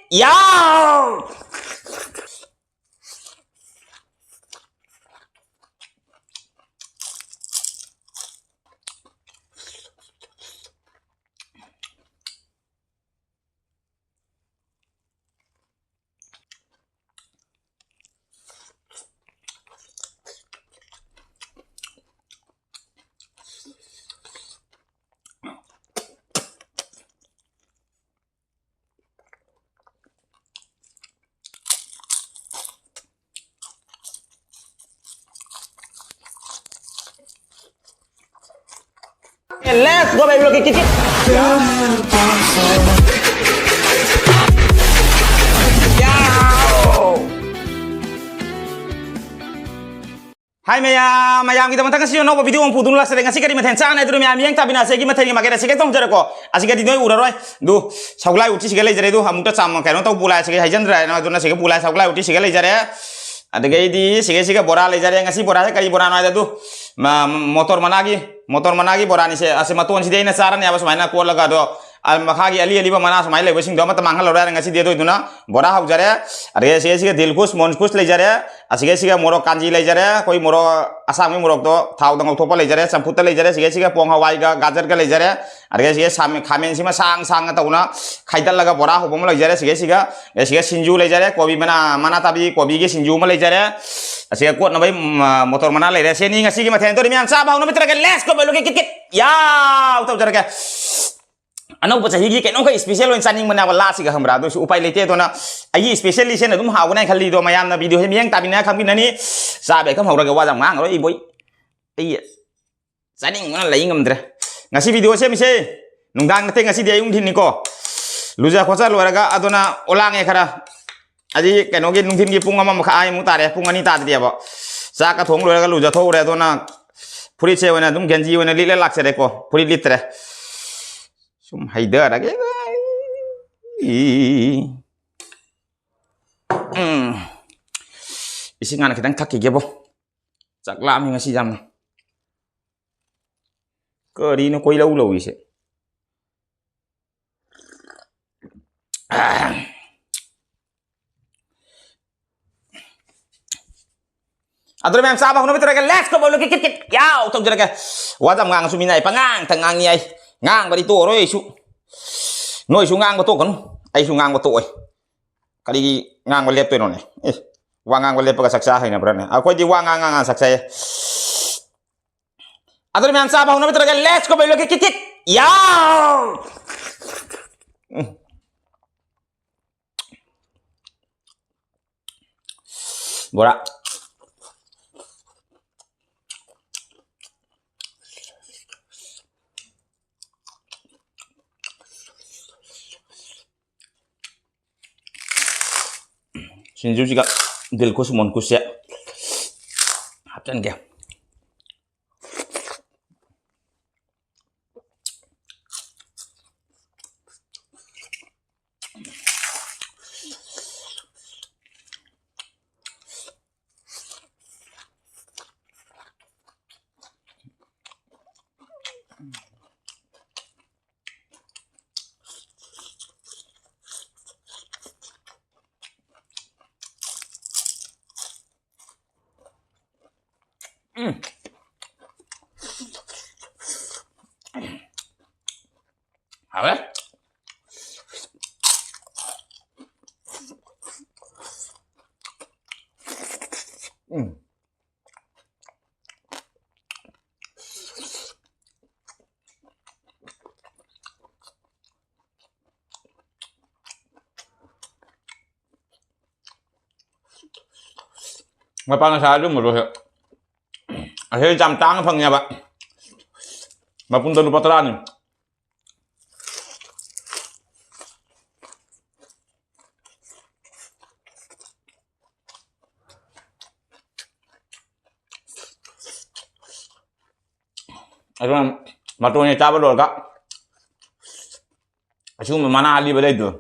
Ya. Let's go baby, look kikit. Hai mayam kita mentang kasih nopo video video lah sedang kasih kadi meten sana itu mayam yang tapi nasi kita meten makai nasi kita jare ko asik kadi doi udah roy du saulai uti sigale jare du hamuta sama kayak nonton pulai asik hajan jare na du nasi pulai saulai uti sigale jare ada gaya di sige bora le jare ngasih bora kali bora na ada tu motor managi bora ni se asematuan si dena saran ya bos maina ko laga do al makhagi ali mana semai le wesing do mata mangal lora ngasih dia do itu na bora hau jare ada sige dilkus monkus le jare asik moro kanji le jare koi moro asam moro to thau dang thopa le jare samputa le jare sige pong hawai ga gajar ga le jare ada sige same khamen sima sang ta una khaidal laga bora hobom le jare sige sinju le jare kobi mana tapi kobi ge sinju ma le jare asik kuat na bai motor mana le se ni ngasi ma then to mi an sa ba no mitra ke les ko belo ke kit ya utau jare ke anau baca higi ke nongka special wen saning mana wala siga hamra do su upai lete to na ai specially sen dum hawo nai khali do mayam na video he miang tabina kham binani sabe kam hawra ga wajam ngang ro i boy ai saning mana lai ngamdra ngasi video se mise nungdang te ngasi dia yung thin ni ko luja khosa luaraga adona olang e khara aji ke nogi nungthin gi punga ma kha ai mu tare pungani ta dia ba sa ka thong luaraga luja tho re adona puri che wana dum genji wana lile lakse re ko puri litre sum haida lagi isi ngana kita thaki gebo chak lam ngasi jam kari no koi lau ise adro mem sabang no betul ke let's go bolu kit ya utok jere ke wajam ngang sumina pangang tangang ni ai ngang bari to roi su noi su ngang to kan ai su ngang to oi kali ngang lep to no ne wa ngang lep ka saksa hai na brane akoi di wa ngang saksa adro mem sabang no betul ke let's go bolu kit ya bora sinju juga dilkus monkus ya hapten ke apa ngapa nggak salah dulu ya akhirnya jam tangan pangnya pak maupun tanpa pateran aduh matunya cabut dulu kak asum mana ali bela itu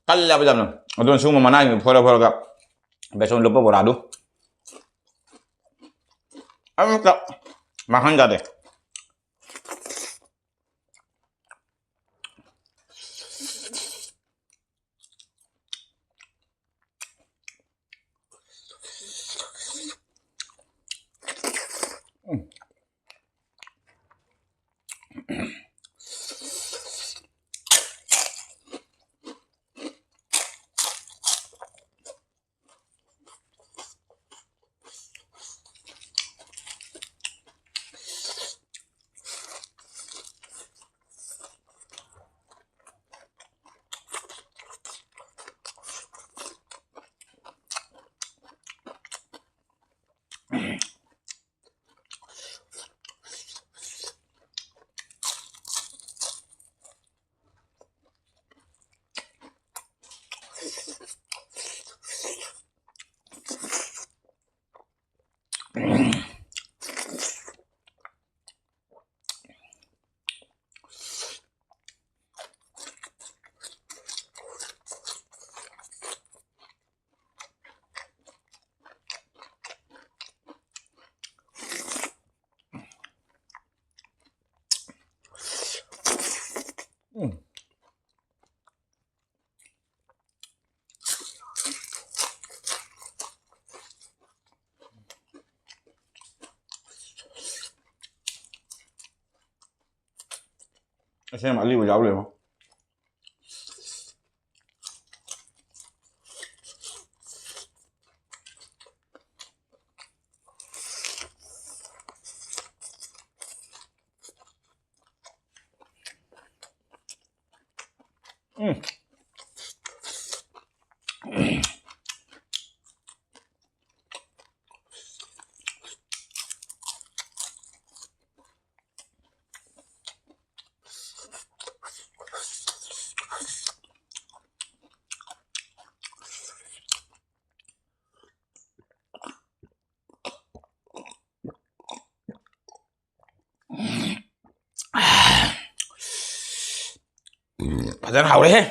kalla apa jam aduh asum mana ini fora kak besok lupa borado ayo kak makan gak deh Xem mà liu giáo liền không? Rất hảo đấy.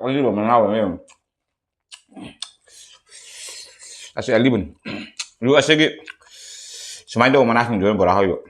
Oli ba mangaw mesmo. Así ali bun. Lu asigi. Sumai do mana fin do bora hayo.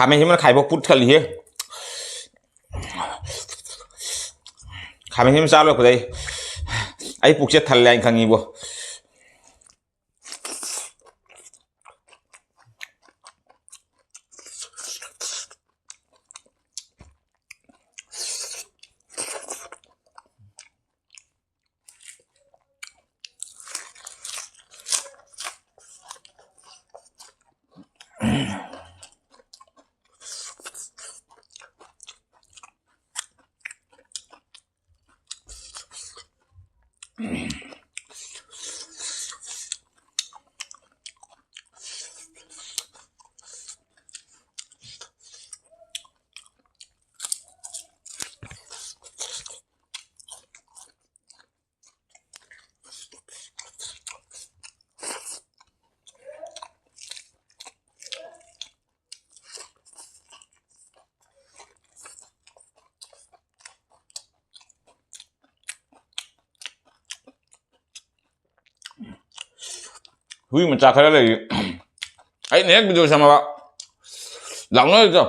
Kami himan khai bok put kali he. Kami himan salo ko dai. Ai puk che thal lain khangi bo. Hui mencak lagi. Ayo nih video sama Pak. Lama itu.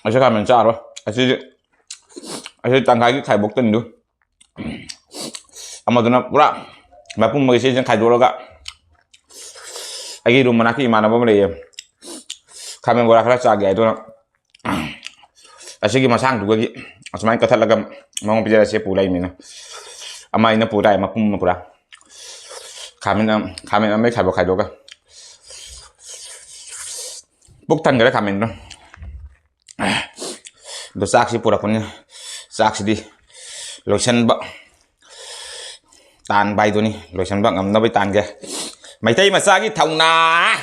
Asyik kami mencak loh. Asyik tangkai khai bok tendu. Amaduna pura. Bapung mengisi jeung khai dulu gak. Lagi rumah naki mana apa mulai ya? Kami gora kelas lagi itu, asyik masang juga gitu. Asmain kata lagam mau bicara siapa pulai mina. Ama ina pulai, ama pun pulai. Kami ambil kai doga. Buktan gara kami itu. Do saksi pura punya saksi di lotion bak. Tan bay tu ni lotion bak ngam nó bay tan kìa. Mày thấy mà sao cái thằng nà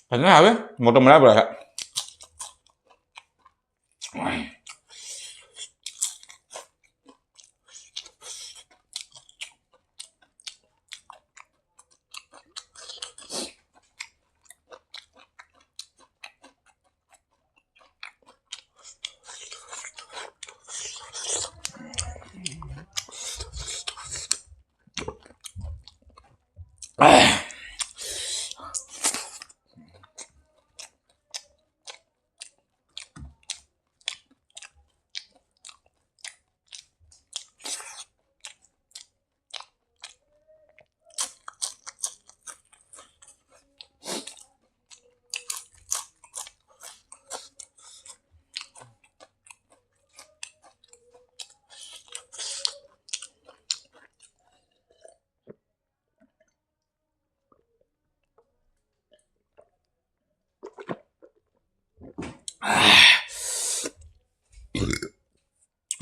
Karena apa? Mau temen apa?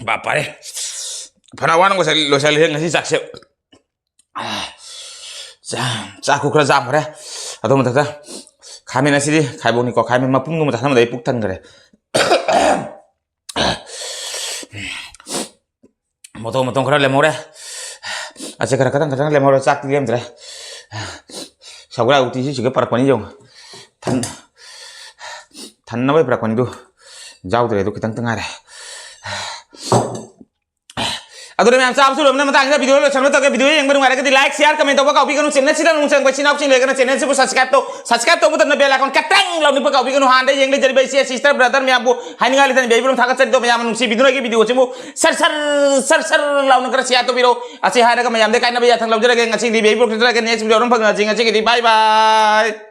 Bapak deh. Panawan gue lo saya lihat ngasih saksi. Aku kira jam deh. Atau mau tak? Kami nasi deh. Kami boni kok kami mapung nu mata sama dari puktan kere. Motong kira lemor deh. Aja kadang lemor sak game deh. Sau cái uti sih juga para pani jong. Tan Thannawai prakoni du jaudre du kitang tengah deh. Aduh memang sam sudah mana matang video lo channel tak video yang baru ada ke di like share comment apa kau bikin channel sih dan nungsen kau sinap sih lekarna channel sih subscribe to betul nabi lakon katang lau nih kau bikin handai yang jadi bayi sister brother memang bu hani ngali tan bayi belum thakat cari to memang nungsi video lagi video sih bu ser lau nih kerja to biro asih hari kan memang deh kain nabi jatang lau jadi ngasih di bayi belum kita lagi next video orang pengajian ngasih di bye bye.